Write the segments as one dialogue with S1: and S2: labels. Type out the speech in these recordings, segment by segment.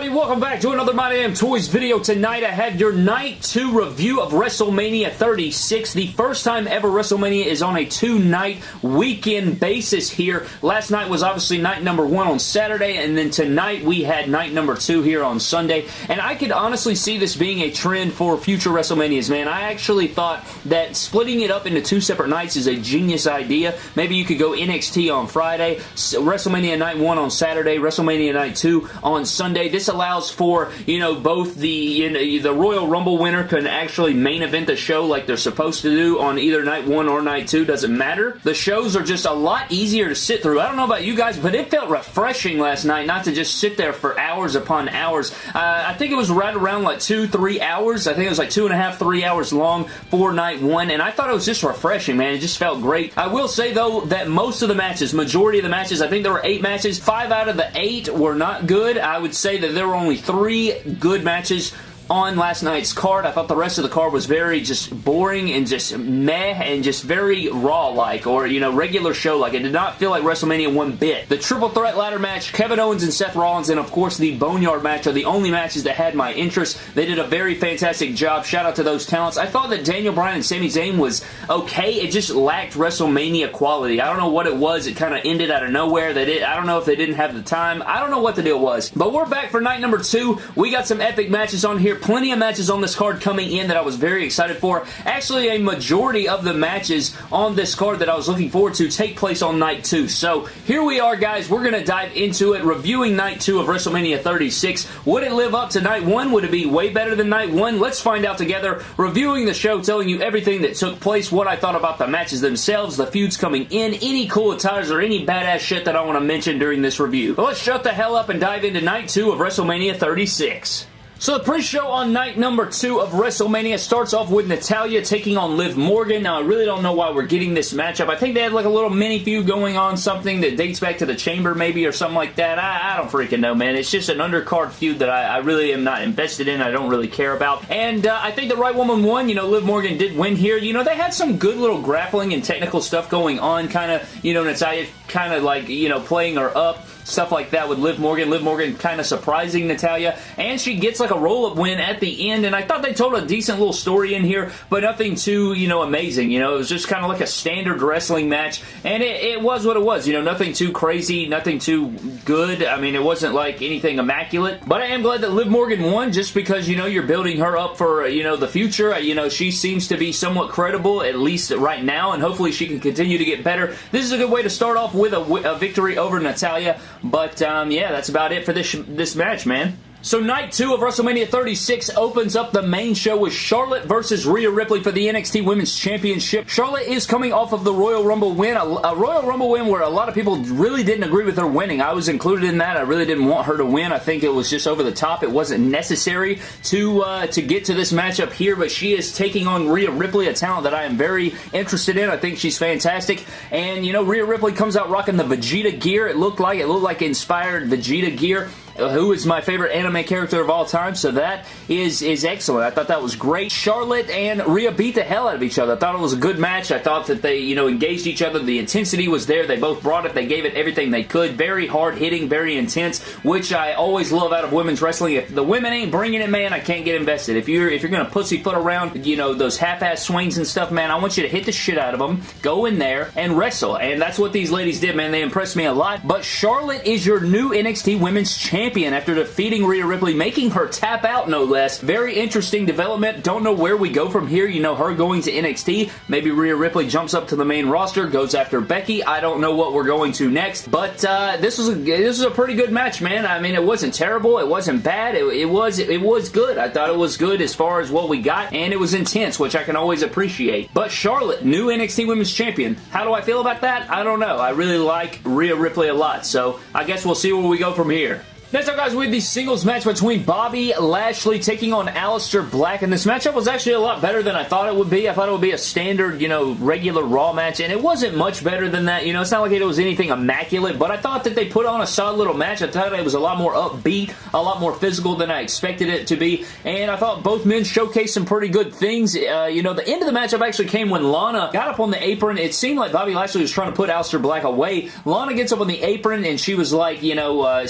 S1: everybody, welcome back to another My Damn Toys video. Tonight I have your Night 2 review of WrestleMania 36. The first time ever WrestleMania is on a two-night weekend basis here. Last night was obviously night number 1 on Saturday, and then tonight we had night number 2 here on Sunday. And I could honestly see this being a trend for future WrestleManias, man. I actually thought that splitting it up into 2 separate nights is a genius idea. Maybe you could go NXT on Friday, WrestleMania Night 1 on Saturday, WrestleMania Night 2 on Sunday. This allows for, both the Royal Rumble winner can actually main event the show like they're supposed to do on either Night 1 or Night 2. Doesn't matter. The shows are just a lot easier to sit through. I don't know about you guys, but it felt refreshing last night not to just sit there for hours upon hours. I think it was right around like 2-3 hours. I think it was like 2.5-3 hours long for Night 1, and I thought it was just refreshing, man. It just felt great. I will say, though, that most of the matches, majority of the matches, I think there were 8 matches. 5 out of the 8 were not good. I would say that there were only 3 good matches on last night's card. I thought the rest of the card was very just boring and just meh and just very Raw-like, or, regular show-like. It did not feel like WrestleMania one bit. The Triple Threat Ladder match, Kevin Owens and Seth Rollins, and of course the Boneyard match are the only matches that had my interest. They did a very fantastic job. Shout out to those talents. I thought that Daniel Bryan and Sami Zayn was okay. It just lacked WrestleMania quality. I don't know what it was. It kind of ended out of nowhere. I don't know if they didn't have the time. I don't know what the deal was. But we're back for night number 2. We got some epic matches on here. Plenty of matches on this card coming in that I was very excited for. Actually, a majority of the matches on this card that I was looking forward to take place on night 2. So here we are, guys. We're going to dive into it, reviewing night 2 of WrestleMania 36. Would it live up to night 1? Would it be way better than night 1? Let's find out together. Reviewing the show, telling you everything that took place, what I thought about the matches themselves, the feuds coming in, any cool attires, or any badass shit that I want to mention during this review. But let's shut the hell up and dive into night 2 of WrestleMania 36. So the pre-show on night number 2 of WrestleMania starts off with Natalya taking on Liv Morgan. Now, I really don't know why we're getting this matchup. I think they had like a little mini feud going on, something that dates back to the Chamber maybe or something like that. I don't freaking know, man. It's just an undercard feud that I really am not invested in. I don't really care about. And I think the right woman won. Liv Morgan did win here. They had some good little grappling and technical stuff going on. Kind of, Natalya kind of like, playing her up. Stuff like that with Liv Morgan. Liv Morgan kind of surprising Natalya, and she gets like a roll-up win at the end, and I thought they told a decent little story in here, but nothing too, amazing. It was just kind of like a standard wrestling match, and it was what it was. Nothing too crazy, nothing too good. I mean, it wasn't like anything immaculate, but I am glad that Liv Morgan won, just because, you're building her up for, the future. She seems to be somewhat credible, at least right now, and hopefully she can continue to get better. This is a good way to start off with a victory over Natalya. But, yeah, that's about it for this match, man. So night 2 of WrestleMania 36 opens up the main show with Charlotte versus Rhea Ripley for the NXT Women's Championship. Charlotte is coming off of the Royal Rumble win, a Royal Rumble win where a lot of people really didn't agree with her winning. I was included in that. I really didn't want her to win. I think it was just over the top. It wasn't necessary to get to this matchup here, but she is taking on Rhea Ripley, a talent that I am very interested in. I think she's fantastic. And, Rhea Ripley comes out rocking the Vegeta gear. It looked like inspired Vegeta gear, who is my favorite anime character of all time, so that is excellent. I thought that was great. Charlotte and Rhea beat the hell out of each other. I thought it was a good match. I thought that they, engaged each other. The intensity was there. They both brought it. They gave it everything they could. Very hard-hitting, very intense, which I always love out of women's wrestling. If the women ain't bringing it, man, I can't get invested. If you're going to pussyfoot around, those half-ass swings and stuff, man, I want you to hit the shit out of them, go in there, and wrestle. And that's what these ladies did, man. They impressed me a lot. But Charlotte is your new NXT Women's Champion after defeating Rhea Ripley, making her tap out, no less. Very interesting development. Don't know where we go from here. Her going to NXT. Maybe Rhea Ripley jumps up to the main roster, goes after Becky. I don't know what we're going to next, but this was a pretty good match, man. I mean, it wasn't terrible. It wasn't bad. It was good. I thought it was good as far as what we got, and it was intense, which I can always appreciate. But Charlotte, new NXT Women's Champion. How do I feel about that? I don't know. I really like Rhea Ripley a lot, so I guess we'll see where we go from here. Next up, guys, we have the singles match between Bobby Lashley taking on Alistair Black, and this matchup was actually a lot better than I thought it would be. I thought it would be a standard, regular Raw match, and it wasn't much better than that. It's not like it was anything immaculate, but I thought that they put on a solid little match. I thought it was a lot more upbeat, a lot more physical than I expected it to be, and I thought both men showcased some pretty good things. The end of the matchup actually came when Lana got up on the apron. It seemed like Bobby Lashley was trying to put Alistair Black away. Lana gets up on the apron, and she was like,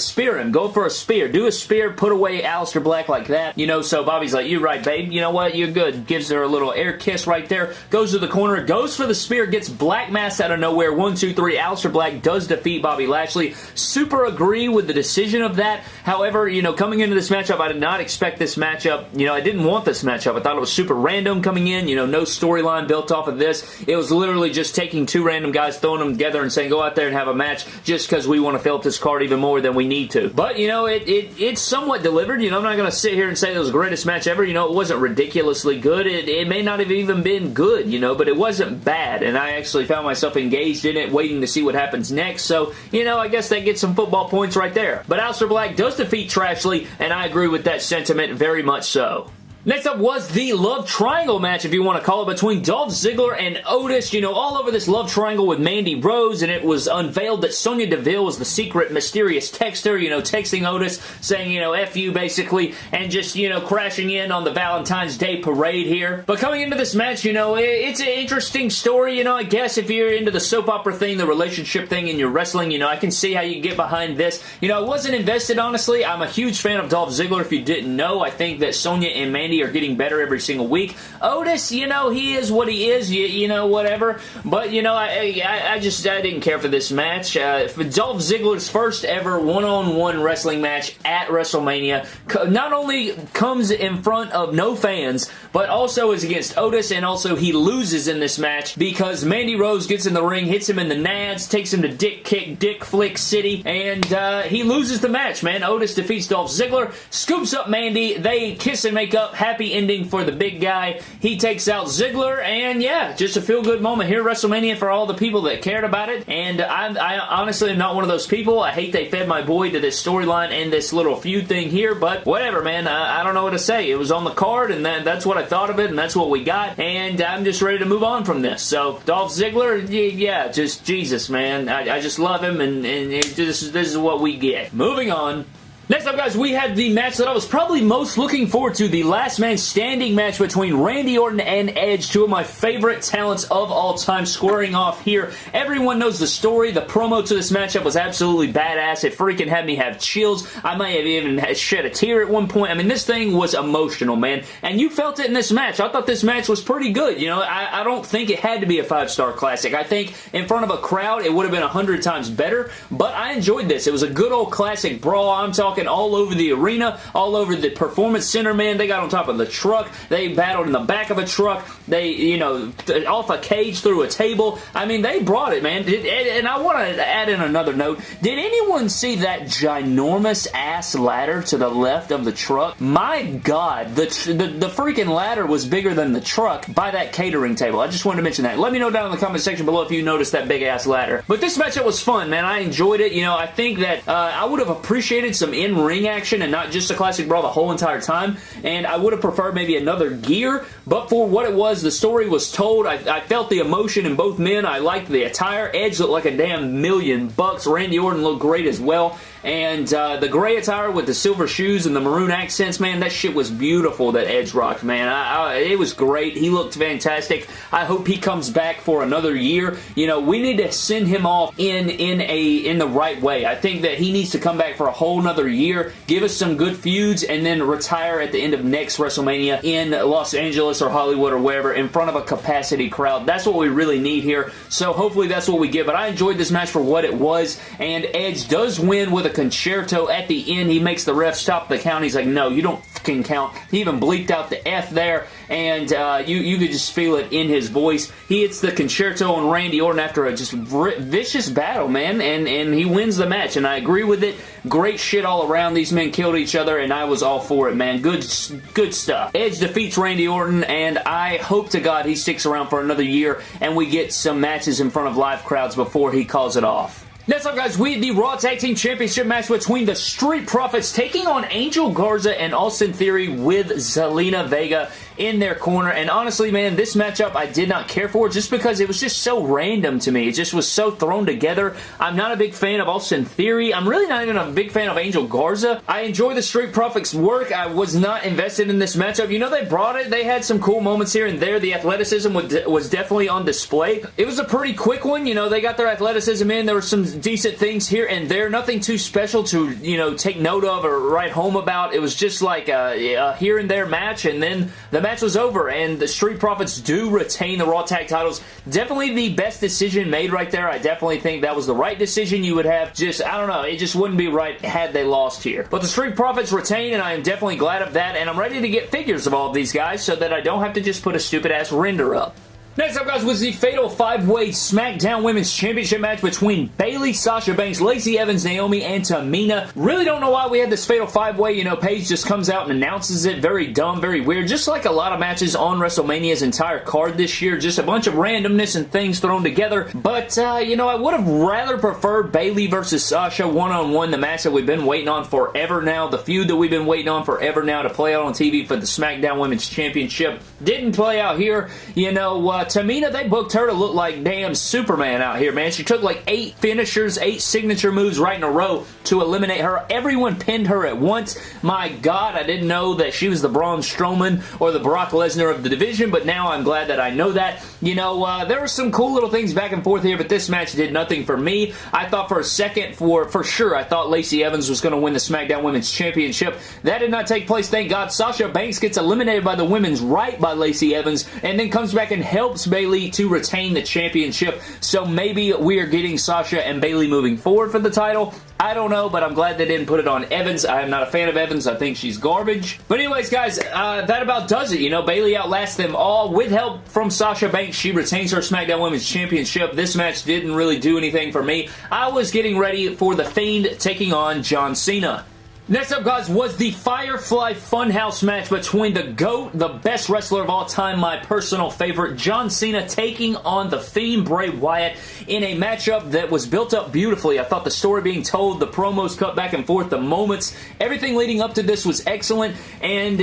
S1: spear him, go for a spear. Do a spear, put away Alistair Black like that. You know, so Bobby's like, you're right, babe. You know what? You're good. Gives her a little air kiss right there. Goes to the corner, goes for the spear, gets Black Mass out of nowhere. 1, 2, 3. Alistair Black does defeat Bobby Lashley. Super agree with the decision of that. However, you know, coming into this matchup, I did not expect this matchup. You know, I didn't want this matchup. I thought it was super random coming in. You know, no storyline built off of this. It was literally just taking two random guys, throwing them together and saying, go out there and have a match just because we want to fill up this card even more than we need to. But, you know, it's somewhat delivered. You know, I'm not going to sit here and say it was the greatest match ever. You know, it wasn't ridiculously good. It may not have even been good, you know, but it wasn't bad. And I actually found myself engaged in it, waiting to see what happens next. So, you know, I guess that gets some football points right there. But Alistair Black does defeat Trashley, and I agree with that sentiment very much so. Next up was the Love Triangle match, if you want to call it, between Dolph Ziggler and Otis. You know, all over this Love Triangle with Mandy Rose, and it was unveiled that Sonya Deville was the secret, mysterious texter, you know, texting Otis, saying, you know, F you, basically, and just, you know, crashing in on the Valentine's Day parade here. But coming into this match, you know, it's an interesting story, you know, I guess if you're into the soap opera thing, the relationship thing in your wrestling, you know, I can see how you get behind this. You know, I wasn't invested, honestly. I'm a huge fan of Dolph Ziggler, if you didn't know. I think that Sonya and Mandy are getting better every single week. Otis, you know, he is what he is, you know, whatever. But, you know, I didn't care for this match. For Dolph Ziggler's first ever one-on-one wrestling match at WrestleMania not only comes in front of no fans, but also is against Otis, and also he loses in this match because Mandy Rose gets in the ring, hits him in the nads, takes him to Dick Flick City, and he loses the match, man. Otis defeats Dolph Ziggler, scoops up Mandy, they kiss and make up. Happy ending for the big guy. He takes out Ziggler, and yeah, just a feel-good moment here at WrestleMania for all the people that cared about it. And I honestly am not one of those people. I hate they fed my boy to this storyline and this little feud thing here, but whatever, man. I don't know what to say. It was on the card, and that's what I thought of it, and that's what we got, and I'm just ready to move on from this. So, Dolph Ziggler, yeah, just Jesus, man. I just love him, and this is what we get. Moving on. Next up, guys, we had the match that I was probably most looking forward to, the Last Man Standing match between Randy Orton and Edge, two of my favorite talents of all time, squaring off here. Everyone knows the story. The promo to this matchup was absolutely badass. It freaking had me have chills. I might have even shed a tear at one point. I mean, this thing was emotional, man, and you felt it in this match. I thought this match was pretty good. You know, I don't think it had to be a 5-star classic. I think in front of a crowd, it would have been 100 times better, but I enjoyed this. It was a good old classic brawl. I'm talking all over the arena, all over the Performance Center, man. They got on top of the truck. They battled in the back of a truck. They, you know, off a cage through a table. I mean, they brought it, man. And I want to add in another note. Did anyone see that ginormous ass ladder to the left of the truck? My God, the freaking ladder was bigger than the truck by that catering table. I just wanted to mention that. Let me know down in the comment section below if you noticed that big ass ladder. But this matchup was fun, man. I enjoyed it. You know, I think that I would have appreciated some in-ring action and not just a classic brawl the whole entire time, and I would have preferred maybe another gear, but for what it was, the story was told. I felt the emotion in both men. I liked the attire. Edge looked like a damn $1,000,000. Randy Orton looked great as well. And the gray attire with the silver shoes and the maroon accents, man, that shit was beautiful that Edge rocked, man. It was great. He looked fantastic. I hope he comes back for another year. You know, we need to send him off in the right way. I think that he needs to come back for a whole nother year, give us some good feuds, and then retire at the end of next WrestleMania in Los Angeles or Hollywood or wherever in front of a capacity crowd. That's what we really need here. So hopefully that's what we get. But I enjoyed this match for what it was, and Edge does win with a concerto at the end. He makes the ref stop the count. He's like, no, you don't fucking count. He even bleeped out the F there, and you could just feel it in his voice. He hits the concerto on Randy Orton after a just vicious battle, man, and he wins the match, and I agree with it. Great shit all around. These men killed each other, and I was all for it, man. Good stuff. Edge defeats Randy Orton, and I hope to God he sticks around for another year, and we get some matches in front of live crowds before he calls it off. Next up, guys, we had the Raw Tag Team Championship match between the Street Profits taking on Angel Garza and Austin Theory with Zelina Vega in their corner. And honestly, man, this matchup I did not care for just because it was just so random to me. It just was so thrown together. I'm not a big fan of Austin Theory. I'm really not even a big fan of Angel Garza. I enjoy the Street Profits' work. I was not invested in this matchup. You know, they brought it. They had some cool moments here and there. The athleticism was definitely on display. It was a pretty quick one. You know, they got their athleticism in. There were some decent things here and there. Nothing too special to, you know, take note of or write home about. It was just like a here and there match, and then the match was over, and the Street Profits do retain the Raw Tag Titles. Definitely the best decision made right there. I definitely think that was the right decision. You would have just, I don't know, it just wouldn't be right had they lost here. But the Street Profits retain, and I am definitely glad of that, and I'm ready to get figures of all of these guys so that I don't have to just put a stupid-ass render up. Next up, guys, was the Fatal 5-Way SmackDown Women's Championship match between Bayley, Sasha Banks, Lacey Evans, Naomi, and Tamina. Really don't know why we had this Fatal 5-Way. You know, Paige just comes out and announces it. Very dumb, very weird. Just like a lot of matches on WrestleMania's entire card this year. Just a bunch of randomness and things thrown together. But, you know, I would have rather preferred Bayley versus Sasha one-on-one, the match that we've been waiting on forever now. The feud that we've been waiting on forever now to play out on TV for the SmackDown Women's Championship. Didn't play out here. You know, Tamina, they booked her to look like damn Superman out here, man. She took like 8 finishers, 8 signature moves right in a row to eliminate her. Everyone pinned her at once. My God, I didn't know that she was the Braun Strowman or the Brock Lesnar of the division, but now I'm glad that I know that. You know, there were some cool little things back and forth here, but this match did nothing for me. I thought for a second, for sure, I thought Lacey Evans was going to win the SmackDown Women's Championship. That did not take place, thank God. Sasha Banks gets eliminated by the women's right by Lacey Evans, and then comes back and helps Bayley to retain the championship. So maybe we are getting Sasha and Bayley moving forward for the title. I don't know, but I'm glad they didn't put it on Evans. I am not a fan of Evans. I think she's garbage. But anyways, guys, that about does it. You know, Bayley outlasts them all. With help from Sasha Banks, she retains her SmackDown Women's Championship. This match didn't really do anything for me. I was getting ready for The Fiend taking on John Cena. Next up, guys, was the Firefly Funhouse match between the GOAT, the best wrestler of all time, my personal favorite, John Cena, taking on The Fiend, Bray Wyatt, in a matchup that was built up beautifully. I thought the story being told, the promos cut back and forth, the moments, everything leading up to this was excellent. And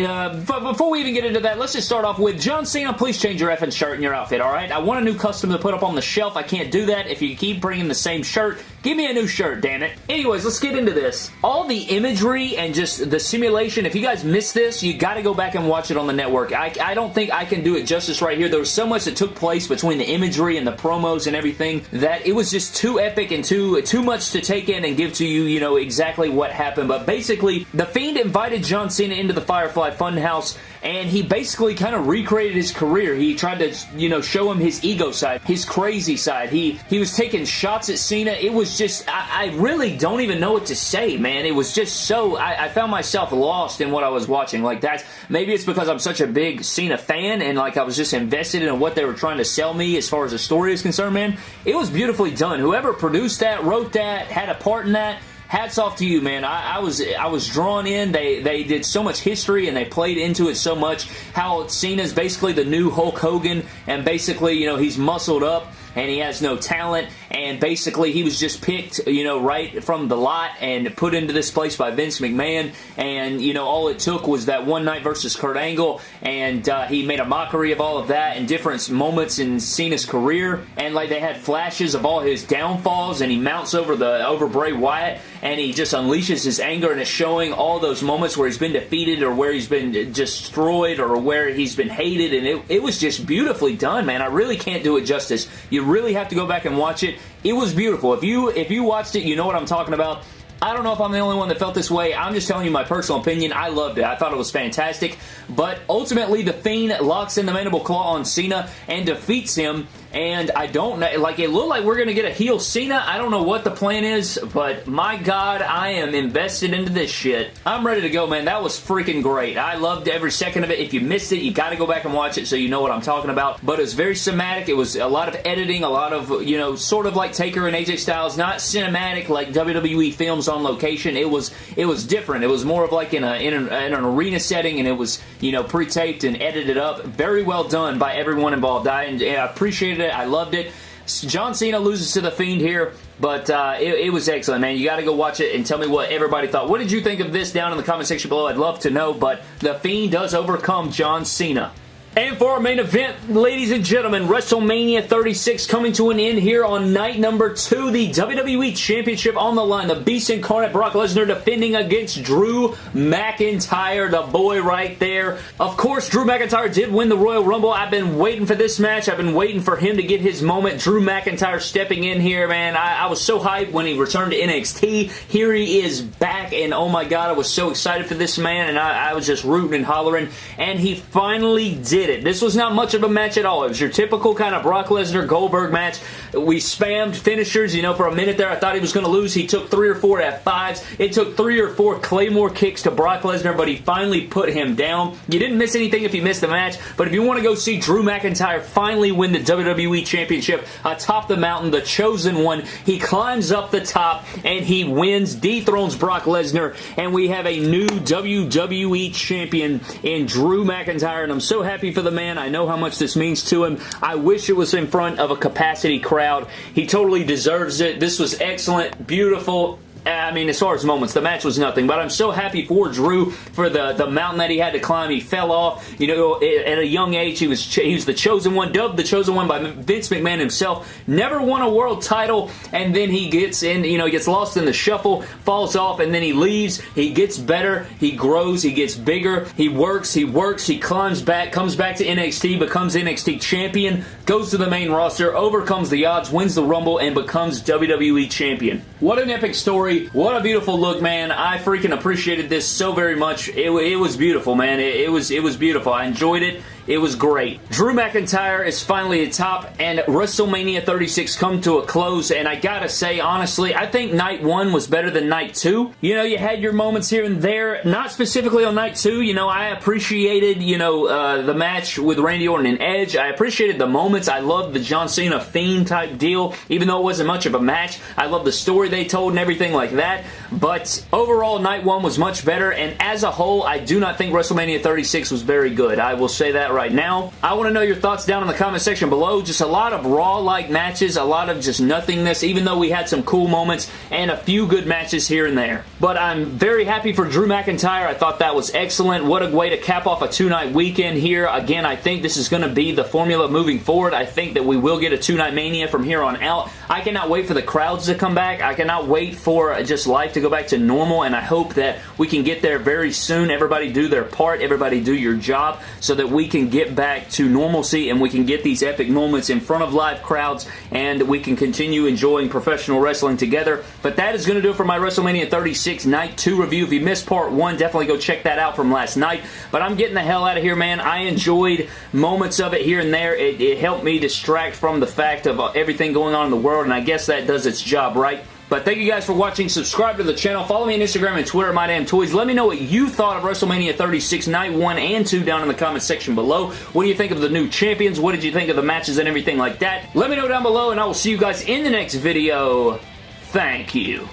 S1: but before we even get into that, let's just start off with, John Cena, please change your effing shirt and your outfit, alright? I want a new custom to put up on the shelf. I can't do that if you keep bringing the same shirt. Give me a new shirt, damn it. Anyways, let's get into this. All the imagery and just the simulation, if you guys missed this, you gotta go back and watch it on the network. I don't think I can do it justice right here. There was so much that took place between the imagery and the promos and everything that it was just too epic and too much to take in and give to you, you know, exactly what happened. But basically, The Fiend invited John Cena into the Firefly Funhouse, and he basically kind of recreated his career. He tried to, you know, show him his ego side, his crazy side. He was taking shots at Cena. It was just, I really don't even know what to say, man. It was just so, I found myself lost in what I was watching. Like, that's, maybe it's because I'm such a big Cena fan, and like I was just invested in what they were trying to sell me as far as the story is concerned, man. It was beautifully done. Whoever produced that, wrote that, had a part in that, hats off to you, man. I was drawn in. They did so much history, and they played into it so much. How Cena's basically the new Hulk Hogan, and basically, you know, he's muscled up, and he has no talent, and basically he was just picked, you know, right from the lot and put into this place by Vince McMahon, and, you know, all it took was that one night versus Kurt Angle, and he made a mockery of all of that in different moments in Cena's career, and like they had flashes of all his downfalls, and he mounts over Bray Wyatt, and he just unleashes his anger, and it's showing all those moments where he's been defeated or where he's been destroyed or where he's been hated, and it was just beautifully done, man. I really can't do it justice. You really have to go back and watch it. It was beautiful. If you watched it, you know what I'm talking about. I don't know if I'm the only one that felt this way. I'm just telling you my personal opinion. I loved it. I thought it was fantastic. But ultimately, The Fiend locks in the mandible claw on Cena and defeats him. And I don't know, like, it looked like we're going to get a heel Cena. I don't know what the plan is, but my God, I am invested into this shit. I'm ready to go, man. That was freaking great. I loved every second of it. If you missed it, you got to go back and watch it so you know what I'm talking about. But it was very cinematic. It was a lot of editing, a lot of, you know, sort of like Taker and AJ Styles, not cinematic like WWE films on location. It was different. It was more of like in an arena setting, and it was, you know, pre-taped and edited up. Very well done by everyone involved. I appreciated it. I loved it. John Cena loses to The Fiend here, but it was excellent, man. You got to go watch it and tell me what everybody thought. What did you think of this down in the comment section below? I'd love to know, but The Fiend does overcome John Cena. And for our main event, ladies and gentlemen, WrestleMania 36 coming to an end here on night number 2. The WWE Championship on the line. The Beast Incarnate Brock Lesnar defending against Drew McIntyre, the boy right there. Of course, Drew McIntyre did win the Royal Rumble. I've been waiting for this match. I've been waiting for him to get his moment. Drew McIntyre stepping in here, man. I was so hyped when he returned to NXT. Here he is back, and oh my god, I was so excited for this man, and I was just rooting and hollering, and he finally did it. This was not much of a match at all. It was your typical kind of Brock Lesnar Goldberg match. We spammed finishers, you know, for a minute there. I thought he was going to lose. He took 3 or 4 F5s. It took 3 or 4 Claymore kicks to Brock Lesnar, but he finally put him down. You didn't miss anything if you missed the match, but if you want to go see Drew McIntyre finally win the WWE Championship atop the mountain, the chosen one, he climbs up the top and he wins, dethrones Brock Lesnar, and we have a new WWE Champion in Drew McIntyre, and I'm so happy for the man. I know how much this means to him. I wish it was in front of a capacity crowd. He totally deserves it. This was excellent, beautiful. I mean, as far as moments, the match was nothing, but I'm so happy for Drew for the mountain that he had to climb. He fell off, you know, at a young age. He was the chosen one, dubbed the chosen one by Vince McMahon himself. Never won a world title, and then he gets in, you know, he gets lost in the shuffle, falls off, and then he leaves. He gets better, he grows, he gets bigger, he works, he climbs back, comes back to NXT, becomes NXT champion, goes to the main roster, overcomes the odds, wins the Rumble, and becomes WWE champion. What an epic story. What a beautiful look, man. I freaking appreciated this so very much. It was beautiful, man. It was beautiful. I enjoyed it. It was great. Drew McIntyre is finally atop, and WrestleMania 36 come to a close, and I gotta say, honestly, I think Night 1 was better than Night 2. You know, you had your moments here and there, not specifically on Night 2. You know, I appreciated, you know, the match with Randy Orton and Edge. I appreciated the moments. I loved the John Cena Fiend type deal, even though it wasn't much of a match. I loved the story they told and everything like that, but overall, Night 1 was much better, and as a whole, I do not think WrestleMania 36 was very good. I will say that right now. I want to know your thoughts down in the comment section below. Just a lot of Raw-like matches, a lot of just nothingness, even though we had some cool moments and a few good matches here and there. But I'm very happy for Drew McIntyre. I thought that was excellent. What a way to cap off a 2-night weekend here. Again, I think this is going to be the formula moving forward. I think that we will get a 2-night Mania from here on out. I cannot wait for the crowds to come back. I cannot wait for just life to go back to normal, and I hope that we can get there very soon. Everybody do their part. Everybody do your job so that we can get back to normalcy and we can get these epic moments in front of live crowds and we can continue enjoying professional wrestling together. But that is going to do it for my WrestleMania 36 Night 2 review. If you missed Part 1, definitely go check that out from last night. But I'm getting the hell out of here, man. I enjoyed moments of it here and there. It helped me distract from the fact of everything going on in the world, and I guess that does its job, right? But thank you guys for watching. Subscribe to the channel. Follow me on Instagram and Twitter at MyDamnToys. Let me know what you thought of WrestleMania 36 Night 1 and 2 down in the comment section below. What do you think of the new champions? What did you think of the matches and everything like that? Let me know down below, and I will see you guys in the next video. Thank you.